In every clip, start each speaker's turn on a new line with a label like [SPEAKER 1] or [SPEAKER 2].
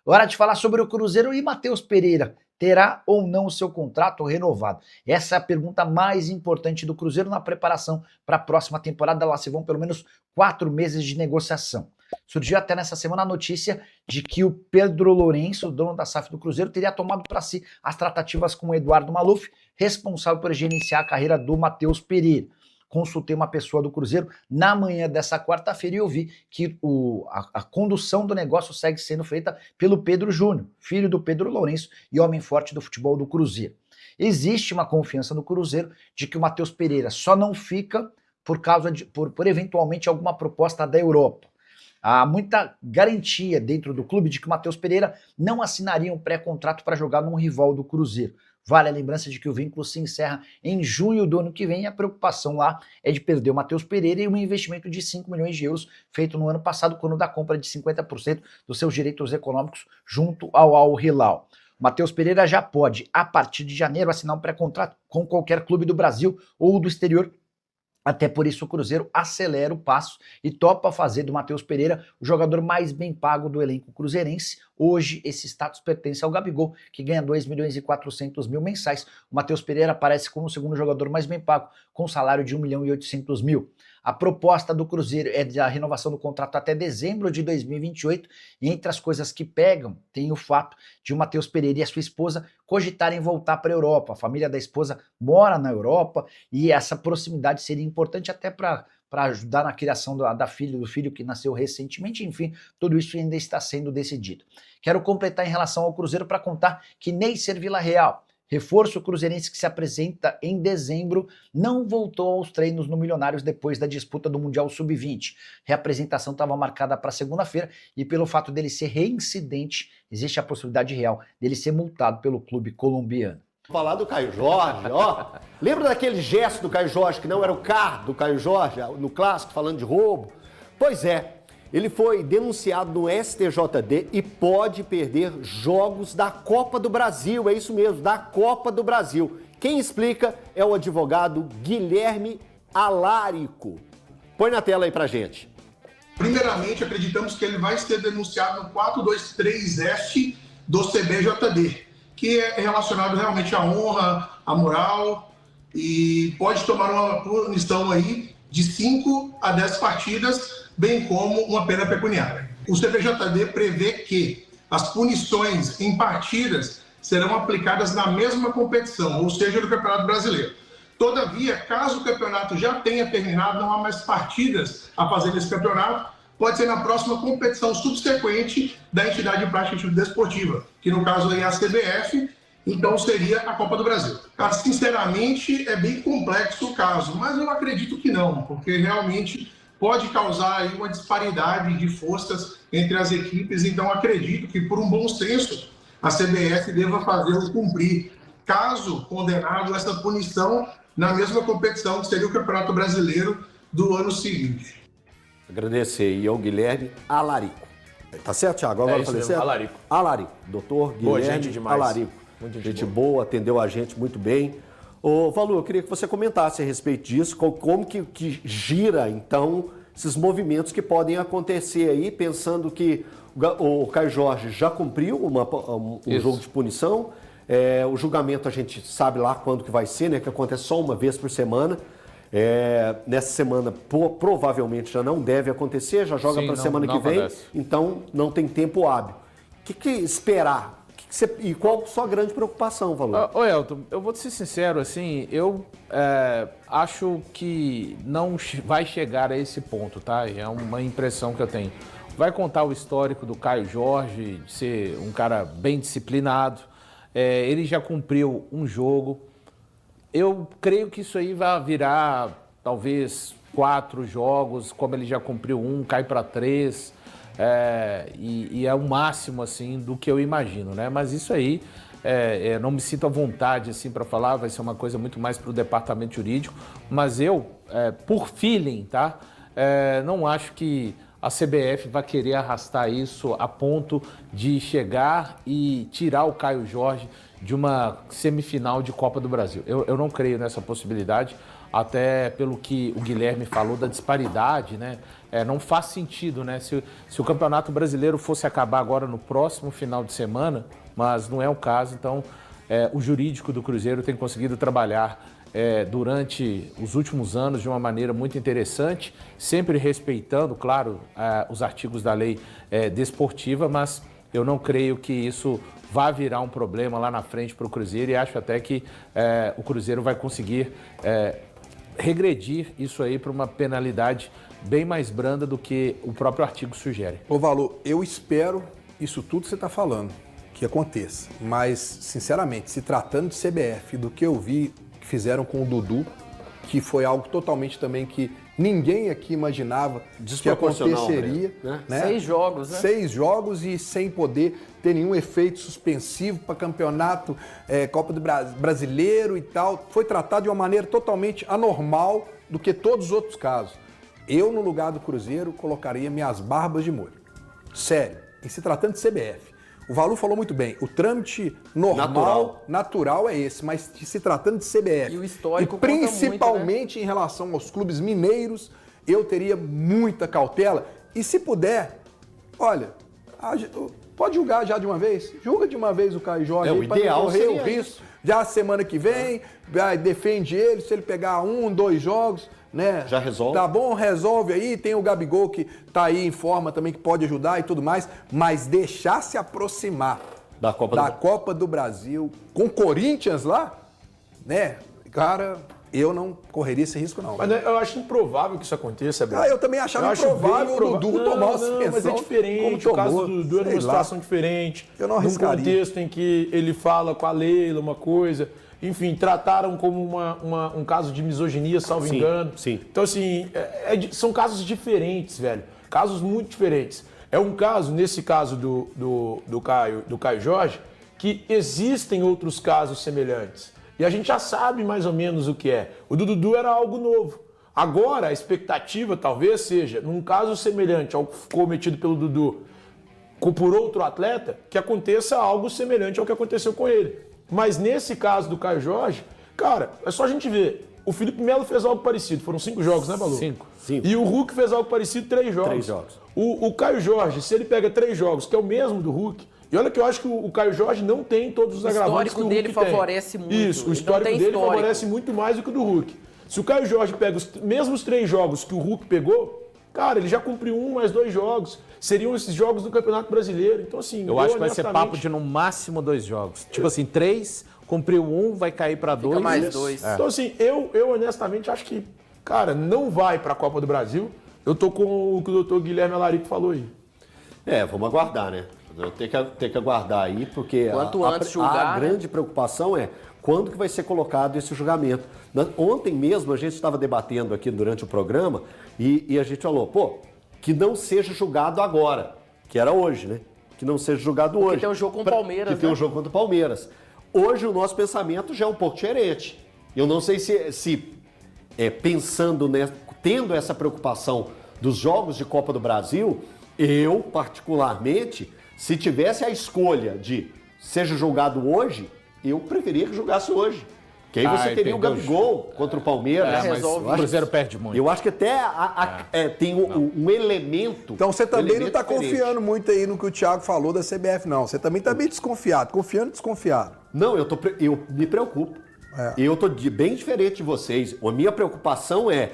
[SPEAKER 1] Hora de falar sobre o Cruzeiro e Matheus Pereira. Terá ou não o seu contrato renovado? Essa é a pergunta mais importante do Cruzeiro na preparação para a próxima temporada. Lá se vão pelo menos 4 meses de negociação. Surgiu até nessa semana a notícia de que o Pedro Lourenço, dono da SAF do Cruzeiro, teria tomado para si as tratativas com o Eduardo Maluf, responsável por gerenciar a carreira do Matheus Pereira. Consultei uma pessoa do Cruzeiro na manhã dessa quarta-feira e eu vi que a condução do negócio segue sendo feita pelo Pedro Júnior, filho do Pedro Lourenço e homem forte do futebol do Cruzeiro. Existe uma confiança no Cruzeiro de que o Matheus Pereira só não fica por eventualmente alguma proposta da Europa. Há muita garantia dentro do clube de que o Matheus Pereira não assinaria um pré-contrato para jogar num rival do Cruzeiro. Vale a lembrança de que o vínculo se encerra em junho do ano que vem e a preocupação lá é de perder o Matheus Pereira e um investimento de 5 milhões de euros feito no ano passado quando da compra de 50% dos seus direitos econômicos junto ao Al Hilal. O Matheus Pereira já pode, a partir de janeiro, assinar um pré-contrato com qualquer clube do Brasil ou do exterior. Até por isso o Cruzeiro acelera o passo e topa fazer do Matheus Pereira o jogador mais bem pago do elenco cruzeirense. Hoje esse status pertence ao Gabigol, que ganha 2 milhões e 400 mil mensais. O Matheus Pereira aparece como o segundo jogador mais bem pago, com salário de 1 milhão e 800 mil. A proposta do Cruzeiro é da renovação do contrato até dezembro de 2028, e entre as coisas que pegam, tem o fato de o Matheus Pereira e a sua esposa cogitarem voltar para a Europa. A família da esposa mora na Europa e essa proximidade seria importante até para ajudar na criação do filho que nasceu recentemente. Enfim, tudo isso ainda está sendo decidido. Quero completar em relação ao Cruzeiro para contar que Neisser Villarreal, reforço cruzeirense que se apresenta em dezembro, não voltou aos treinos no Milionários depois da disputa do Mundial Sub-20. Reapresentação estava marcada para segunda-feira e pelo fato dele ser reincidente, existe a possibilidade real dele ser multado pelo clube colombiano.
[SPEAKER 2] Falar do Caio Jorge, ó. Lembra daquele gesto do Caio Jorge, que não era o carro do Caio Jorge, no clássico, falando de roubo? Pois é, ele foi denunciado no STJD e pode perder jogos da Copa do Brasil, é isso mesmo, da Copa do Brasil. Quem explica é o advogado Guilherme Alarico. Põe na tela aí pra gente.
[SPEAKER 3] Primeiramente, acreditamos que ele vai ser denunciado no 423F do CBJD, que é relacionado realmente à honra, à moral, e pode tomar uma punição aí de 5 a 10 partidas, bem como uma pena pecuniária. O CBJD prevê que as punições em partidas serão aplicadas na mesma competição, ou seja, no Campeonato Brasileiro. Todavia, caso o campeonato já tenha terminado, não há mais partidas a fazer nesse campeonato, pode ser na próxima competição subsequente da entidade de prática desportiva, que no caso aí é a CBF, então seria a Copa do Brasil. Sinceramente, é bem complexo o caso, mas eu acredito que não, porque realmente pode causar aí uma disparidade de forças entre as equipes, então acredito que por um bom senso a CBF deva fazê-lo cumprir, caso condenado, essa punição na mesma competição que seria o Campeonato Brasileiro do ano seguinte.
[SPEAKER 2] Agradecer aí ao Guilherme Alarico. Tá certo, Thiago? Agora eu falei certo?
[SPEAKER 4] Alarico.
[SPEAKER 2] Alarico. Doutor Guilherme
[SPEAKER 4] boa, gente demais.
[SPEAKER 2] Alarico.
[SPEAKER 4] Muito
[SPEAKER 2] gente boa, atendeu a gente muito bem. Ô, Valu, eu queria que você comentasse a respeito disso, como que gira, então, esses movimentos que podem acontecer aí, pensando que o Caio Jorge já cumpriu um jogo de punição, o julgamento a gente sabe lá quando que vai ser, né, que acontece só uma vez por semana. Nessa semana provavelmente já não deve acontecer, já joga para a semana que vem, então não tem tempo hábil. O que esperar? E qual a sua grande preocupação, Valor?
[SPEAKER 4] Ô Elton, eu vou te ser sincero, assim, eu acho que não vai chegar a esse ponto, tá? É uma impressão que eu tenho. Vai contar o histórico do Caio Jorge, de ser um cara bem disciplinado, ele já cumpriu um jogo. Eu creio que isso aí vai virar, talvez, 4 jogos, como ele já cumpriu um, cai para 3, e é o máximo, assim, do que eu imagino, né? Mas isso aí, não me sinto à vontade, assim, para falar, vai ser uma coisa muito mais para o departamento jurídico, mas eu, por feeling, tá? Não acho que a CBF vai querer arrastar isso a ponto de chegar e tirar o Caio Jorge de uma semifinal de Copa do Brasil. Eu não creio nessa possibilidade. até pelo que o Guilherme falou da disparidade, né? Não faz sentido, né? Se o Campeonato Brasileiro fosse acabar agora no próximo final de semana, mas não é o caso, então o jurídico do Cruzeiro tem conseguido trabalhar durante os últimos anos de uma maneira muito interessante, sempre respeitando, claro, os artigos da lei desportiva, mas eu não creio que isso vá virar um problema lá na frente para o Cruzeiro e acho até que o Cruzeiro vai conseguir regredir isso aí para uma penalidade bem mais branda do que o próprio artigo sugere.
[SPEAKER 5] Ô Valor, eu espero isso tudo que você está falando que aconteça, mas sinceramente, se tratando de CBF, do que eu vi que fizeram com o Dudu, que foi algo totalmente também que ninguém aqui imaginava que aconteceria. Né?
[SPEAKER 6] 6 jogos, né?
[SPEAKER 5] 6 jogos e sem poder ter nenhum efeito suspensivo para campeonato, Copa do Brasileiro e tal. Foi tratado de uma maneira totalmente anormal do que todos os outros casos. Eu, no lugar do Cruzeiro, colocaria minhas barbas de molho. Sério, em se tratando de CBF. O Valu falou muito bem, o trâmite natural é esse, mas se tratando de CBF,
[SPEAKER 6] e o histórico
[SPEAKER 5] e principalmente muito, né? Em relação aos clubes mineiros, eu teria muita cautela. E se puder, olha, pode julgar já de uma vez, julga de uma vez o Caio Jorge,
[SPEAKER 2] o ideal
[SPEAKER 5] correr o risco. Já semana que vem, defende ele, se ele pegar 1, 2 jogos, né?
[SPEAKER 2] Já resolve.
[SPEAKER 5] Tá bom, resolve aí. Tem o Gabigol que tá aí em forma também, que pode ajudar e tudo mais. Mas deixar se aproximar da Copa do Brasil com o Corinthians lá, né? Cara, eu não correria esse risco, não.
[SPEAKER 7] Mas eu acho improvável que isso aconteça, Breno.
[SPEAKER 5] Eu também achava improvável o Dudu tomar uma suspensão.
[SPEAKER 7] Mas é diferente, o caso do Dudu é numa situação diferente.
[SPEAKER 5] Eu não arriscaria.
[SPEAKER 7] Num contexto em que ele fala com a Leila uma coisa... Enfim, trataram como um caso de misoginia, salvo engano.
[SPEAKER 2] Sim.
[SPEAKER 7] Então, assim, são casos diferentes, velho. Casos muito diferentes. É um caso, nesse caso do Caio Jorge, que existem outros casos semelhantes. E a gente já sabe mais ou menos o que é. O do Dudu era algo novo. Agora, a expectativa talvez seja, num caso semelhante ao que ficou cometido pelo Dudu por outro atleta, que aconteça algo semelhante ao que aconteceu com ele. Mas nesse caso do Caio Jorge, cara, é só a gente ver. O Felipe Melo fez algo parecido. Foram 5 jogos, né, Balu?
[SPEAKER 4] 5.
[SPEAKER 7] E o Hulk fez algo parecido, 3 jogos.
[SPEAKER 2] 3 jogos.
[SPEAKER 7] O Caio Jorge, se ele pega 3 jogos, que é o mesmo do Hulk, e olha que eu acho que o Caio Jorge não tem todos os agravantes que o Hulk tem.
[SPEAKER 6] O histórico dele favorece muito.
[SPEAKER 7] Isso, o histórico dele favorece muito mais do que o do Hulk. Se o Caio Jorge pega os mesmos 3 jogos que o Hulk pegou, cara, ele já cumpriu 1 mais 2 jogos. Seriam esses jogos do Campeonato Brasileiro. Então, assim,
[SPEAKER 4] eu acho que vai ser papo de no máximo 2 jogos. Tipo assim, 3... Cumpriu 1, vai cair para 2.
[SPEAKER 6] Fica mais 2.
[SPEAKER 7] Então, assim, eu honestamente acho que, cara, não vai para a Copa do Brasil. Eu tô com o que o doutor Guilherme Alarico falou aí.
[SPEAKER 2] Vamos aguardar, né? Tem que aguardar aí, porque a grande preocupação é quando que vai ser colocado esse julgamento. Ontem mesmo a gente estava debatendo aqui durante o programa e a gente falou, que não seja julgado agora, que era hoje, né? Que não seja julgado hoje.
[SPEAKER 6] Porque tem um jogo com o Palmeiras,
[SPEAKER 2] Que tem um jogo contra o Palmeiras. Hoje o nosso pensamento já é um pouco diferente. Eu não sei se pensando, né, tendo essa preocupação dos jogos de Copa do Brasil, eu, particularmente, se tivesse a escolha de seja julgado hoje, eu preferia que julgasse hoje. Que aí você teria o Gabigol contra o Palmeiras.
[SPEAKER 4] Mas o Cruzeiro perde muito.
[SPEAKER 2] Eu acho que até tem um elemento...
[SPEAKER 5] Então você também não está confiando muito aí no que o Thiago falou da CBF, não. Você também está bem desconfiado. Confiando e desconfiado.
[SPEAKER 2] Não, eu me preocupo. Eu estou bem diferente de vocês. A minha preocupação é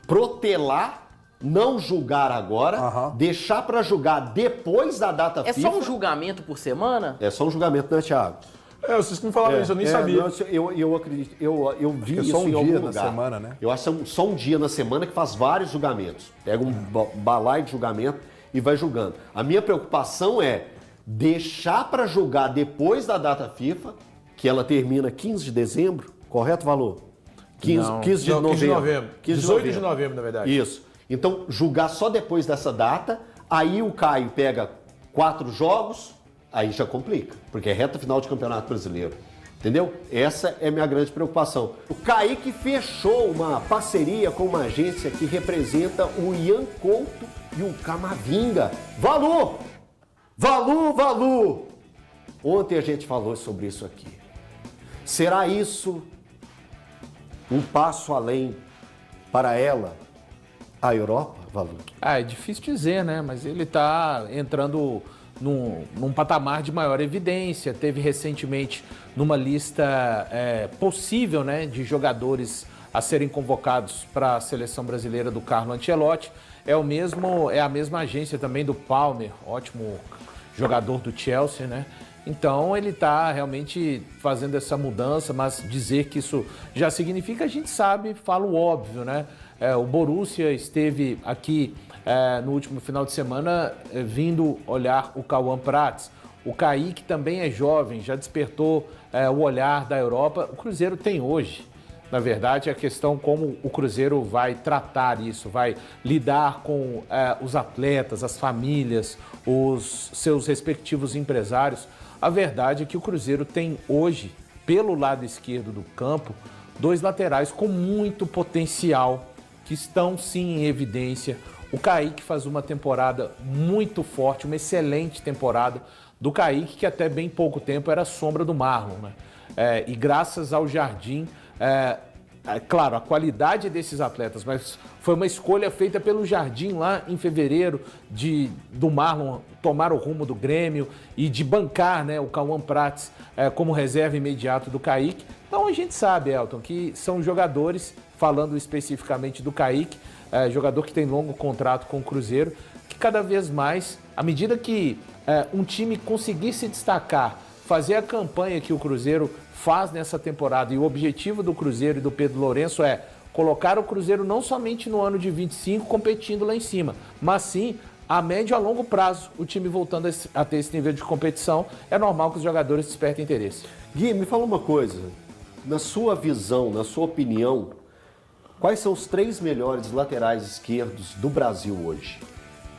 [SPEAKER 2] protelar, não julgar agora, deixar para julgar depois da data FIFA.
[SPEAKER 6] É só um julgamento por semana?
[SPEAKER 2] É só um julgamento, né, Thiago?
[SPEAKER 7] Vocês que me falaram isso, eu nem sabia.
[SPEAKER 2] Não, eu acredito, eu vi isso
[SPEAKER 5] só
[SPEAKER 2] em
[SPEAKER 5] um
[SPEAKER 2] algum
[SPEAKER 5] dia
[SPEAKER 2] lugar.
[SPEAKER 5] na semana, né?
[SPEAKER 2] Eu acho que é só um dia na semana que faz vários julgamentos. Pega um balaio de julgamento e vai julgando. A minha preocupação é deixar para julgar depois da data FIFA, que ela termina 15 de dezembro, correto, Valor? 15 de novembro.
[SPEAKER 7] 18 de novembro, na verdade.
[SPEAKER 2] Isso. Então, julgar só depois dessa data, aí o Caio pega 4 jogos, aí já complica, porque é reta final de Campeonato Brasileiro. Entendeu? Essa é a minha grande preocupação. O Kaique fechou uma parceria com uma agência que representa o Ian Couto e o Camavinga. Valu! Valu, Valu! Ontem a gente falou sobre isso aqui. Será isso um passo além para ela, a Europa, Valu?
[SPEAKER 4] É difícil dizer, né? Mas ele está entrando num patamar de maior evidência. Teve recentemente numa lista possível, né, de jogadores a serem convocados para a seleção brasileira do Carlo Ancelotti. É a mesma agência também do Palmer, ótimo jogador do Chelsea, né? Então ele está realmente fazendo essa mudança, mas dizer que isso já significa, a gente sabe, fala o óbvio, né? O Borussia esteve aqui no último final de semana vindo olhar o Cauã Prats. O Kaique também é jovem, já despertou o olhar da Europa. O Cruzeiro tem hoje, na verdade, a questão como o Cruzeiro vai tratar isso, vai lidar com os atletas, as famílias, os seus respectivos empresários. A verdade é que o Cruzeiro tem hoje, pelo lado esquerdo do campo, 2 laterais com muito potencial, que estão sim em evidência. O Kaique faz uma temporada muito forte, uma excelente temporada do Kaique, que até bem pouco tempo era sombra do Marlon, né? E graças ao Jardim, claro, a qualidade desses atletas, mas foi uma escolha feita pelo Jardim lá em fevereiro do Marlon tomar o rumo do Grêmio e de bancar, né, o Cauã Prats como reserva imediato do Kaique. Então a gente sabe, Elton, que são jogadores, falando especificamente do Kaique, jogador que tem longo contrato com o Cruzeiro, que cada vez mais, à medida que um time conseguir se destacar, fazer a campanha que o Cruzeiro faz nessa temporada, e o objetivo do Cruzeiro e do Pedro Lourenço é colocar o Cruzeiro não somente no ano de 25 competindo lá em cima, mas sim a médio e a longo prazo, o time voltando a ter esse nível de competição, é normal que os jogadores despertem interesse.
[SPEAKER 2] Gui, me fala uma coisa, na sua visão, na sua opinião, quais são os 3 melhores laterais esquerdos do Brasil hoje?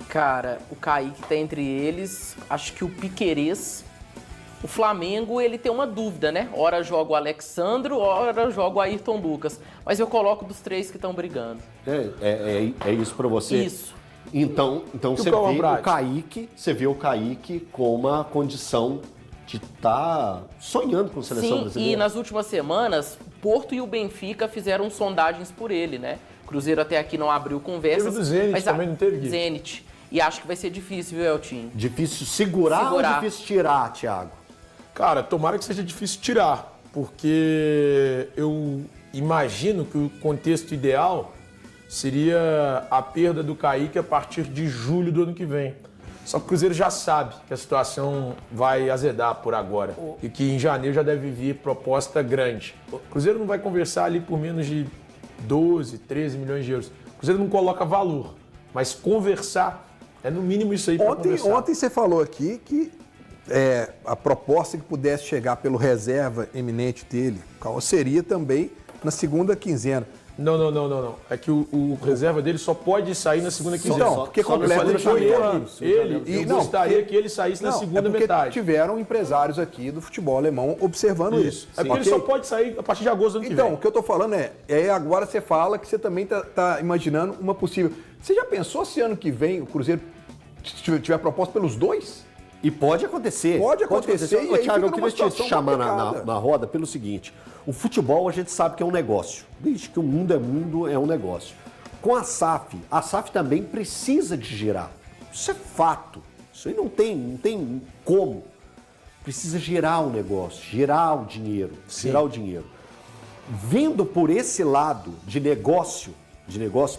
[SPEAKER 6] Cara, o Kaique tá entre eles, acho que o Piquerez. O Flamengo, ele tem uma dúvida, né? Ora joga o Alexandro, ora joga o Ayrton Lucas. Mas eu coloco dos 3 que estão brigando.
[SPEAKER 2] É isso pra você?
[SPEAKER 6] Isso.
[SPEAKER 2] Então você vê o Kaique com uma condição de estar sonhando com a seleção brasileira.
[SPEAKER 6] E nas últimas semanas, o Porto e o Benfica fizeram sondagens por ele, né? O Cruzeiro até aqui não abriu conversas.
[SPEAKER 7] Teve do Zenit também, não teve, Gui?
[SPEAKER 6] Zenit. E acho que vai ser difícil, viu, Eltinho?
[SPEAKER 2] Difícil segurar ou difícil tirar, Thiago?
[SPEAKER 7] Cara, tomara que seja difícil tirar, porque eu imagino que o contexto ideal seria a perda do Kaique a partir de julho do ano que vem. Só que o Cruzeiro já sabe que a situação vai azedar por agora e que em janeiro já deve vir proposta grande. O Cruzeiro não vai conversar ali por menos de 12, 13 milhões de euros. O Cruzeiro não coloca valor, mas conversar é no mínimo isso aí para conversar.
[SPEAKER 5] Ontem você falou aqui que a proposta que pudesse chegar pelo reserva eminente dele seria também na segunda quinzena.
[SPEAKER 7] Não. É que o reserva dele só pode sair na segunda quinzena.
[SPEAKER 5] Então, porque completa
[SPEAKER 7] eu gostaria que ele saísse na segunda metade.
[SPEAKER 5] Tiveram empresários aqui do futebol alemão observando isso.
[SPEAKER 7] É porque ele só pode sair a partir de agosto do ano que vem.
[SPEAKER 5] Então, o que eu tô falando agora você fala que você também tá imaginando uma possível... Você já pensou se ano que vem o Cruzeiro tiver proposta pelos 2?
[SPEAKER 2] E pode acontecer.
[SPEAKER 5] Pode acontecer.
[SPEAKER 2] Ô, Thiago, eu queria te chamar na roda pelo seguinte. O futebol a gente sabe que é um negócio. Desde que o mundo é um negócio. Com a SAF também precisa de girar. Isso é fato. Isso aí não tem como. Precisa girar o negócio, girar o dinheiro. Vendo por esse lado de negócio,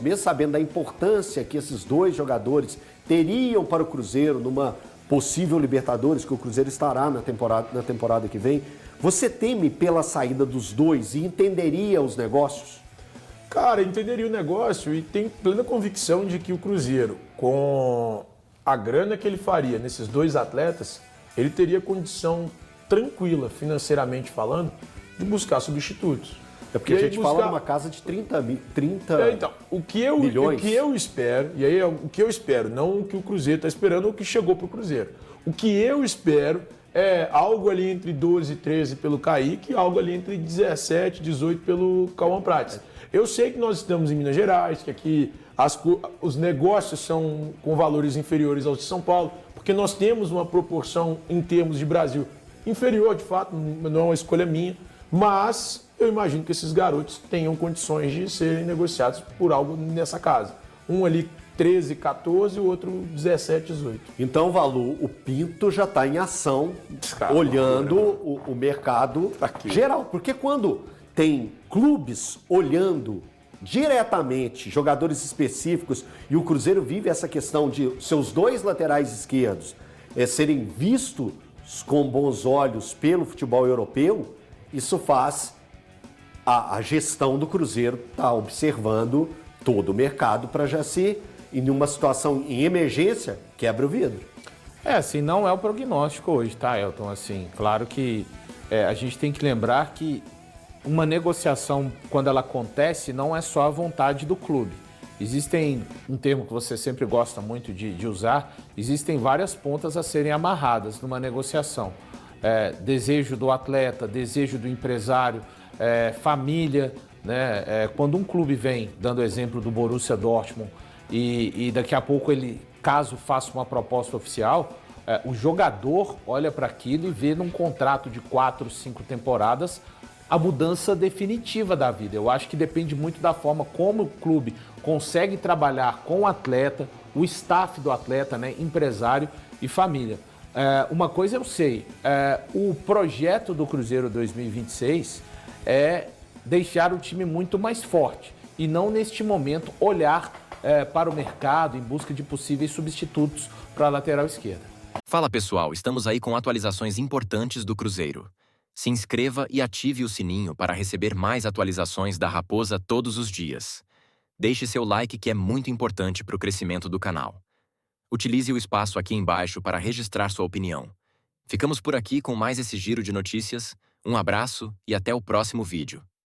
[SPEAKER 2] mesmo sabendo da importância que esses 2 jogadores teriam para o Cruzeiro numa possível Libertadores, que o Cruzeiro estará na temporada que vem, você teme pela saída dos 2 e entenderia os negócios?
[SPEAKER 7] Cara, entenderia o negócio e tem plena convicção de que o Cruzeiro, com a grana que ele faria nesses 2 atletas, ele teria condição tranquila, financeiramente falando, de buscar substitutos.
[SPEAKER 2] É porque a gente fala numa casa de 30
[SPEAKER 7] então, o que eu espero, e aí é o que eu espero, não o que o Cruzeiro está esperando ou o que chegou para o Cruzeiro. O que eu espero é algo ali entre 12 e 13 pelo Kaique e algo ali entre 17 e 18 pelo Cauã Prats. Eu sei que nós estamos em Minas Gerais, que aqui os negócios são com valores inferiores aos de São Paulo, porque nós temos uma proporção em termos de Brasil inferior, de fato, não é uma escolha minha, mas eu imagino que esses garotos tenham condições de serem negociados por algo nessa casa. Um ali 13, 14, o outro 17, 18.
[SPEAKER 2] Então, Valu, o Pinto já está em ação, olhando o mercado geral. Porque quando tem clubes olhando diretamente jogadores específicos, e o Cruzeiro vive essa questão de seus dois laterais esquerdos serem vistos com bons olhos pelo futebol europeu, isso faz a gestão do Cruzeiro estar observando todo o mercado para já se, em uma situação em emergência, quebra o vidro.
[SPEAKER 4] Assim, não é o prognóstico hoje, tá, Elton? Assim, claro que a gente tem que lembrar que uma negociação, quando ela acontece, não é só a vontade do clube. Existem, um termo que você sempre gosta muito de usar, existem várias pontas a serem amarradas numa negociação. Desejo do atleta, desejo do empresário, família, né? Quando um clube vem, dando exemplo do Borussia Dortmund, e daqui a pouco ele, caso faça uma proposta oficial, o jogador olha para aquilo e vê num contrato de 4, 5 temporadas a mudança definitiva da vida. Eu acho que depende muito da forma como o clube consegue trabalhar com o atleta, o staff do atleta, né, empresário e família. Uma coisa eu sei, o projeto do Cruzeiro 2026 é deixar o time muito mais forte e não, neste momento, olhar para o mercado em busca de possíveis substitutos para a lateral esquerda.
[SPEAKER 8] Fala pessoal, estamos aí com atualizações importantes do Cruzeiro. Se inscreva e ative o sininho para receber mais atualizações da Raposa todos os dias. Deixe seu like, que é muito importante para o crescimento do canal. Utilize o espaço aqui embaixo para registrar sua opinião. Ficamos por aqui com mais esse giro de notícias. Um abraço e até o próximo vídeo.